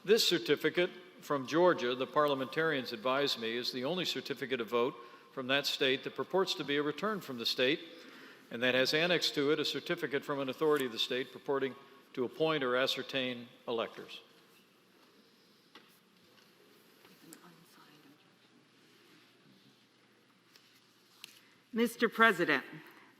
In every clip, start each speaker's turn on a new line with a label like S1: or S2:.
S1: This certificate from Georgia, the parliamentarians advised me, is the only certificate of vote from that state that purports to be a return from the state, and that has annexed to it a certificate from an authority of the state purporting to appoint or ascertain electors.
S2: Mr. President,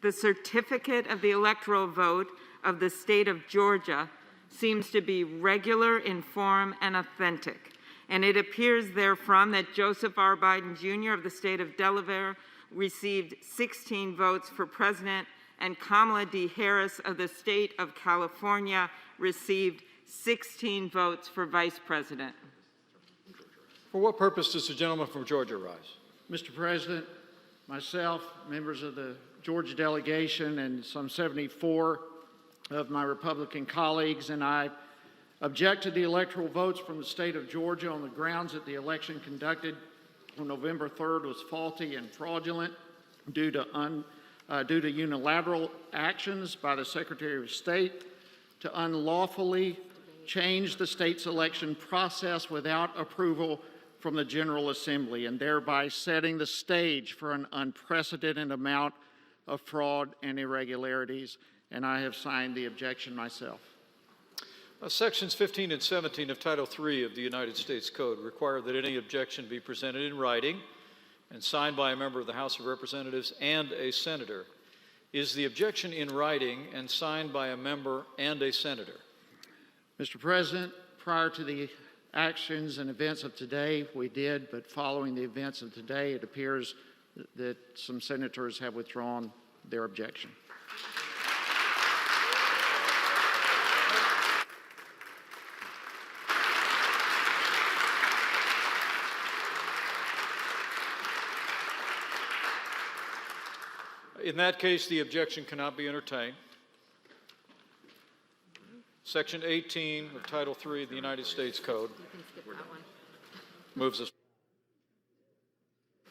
S2: the certificate of the electoral vote of the state of Georgia seems to be regular in form and authentic, and it appears therefrom that Joseph R. Biden Jr. of the state of Delaware received 16 votes for president, and Kamala D. Harris of the state of California received 16 votes for vice president.
S1: For what purpose does the gentleman from Georgia rise?
S3: Mr. President, myself, members of the Georgia delegation, and some 74 of my Republican colleagues and I object to the electoral votes from the state of Georgia on the grounds that the election conducted on November 3rd was faulty and fraudulent due to unilateral actions by the Secretary of State to unlawfully change the state's election process without approval from the General Assembly, and thereby setting the stage for an unprecedented amount of fraud and irregularities. And I have signed the objection myself.
S1: Sections 15 and 17 of Title III of the United States Code require that any objection be presented in writing and signed by a member of the House of Representatives and a senator. Is the objection in writing and signed by a member and a senator?
S3: Mr. President, prior to the actions and events of today, we did, but following the events of today, it appears that some senators have withdrawn their objection.
S1: In that case, the objection cannot be entertained. Section 18 of Title III of the United States Code moves us.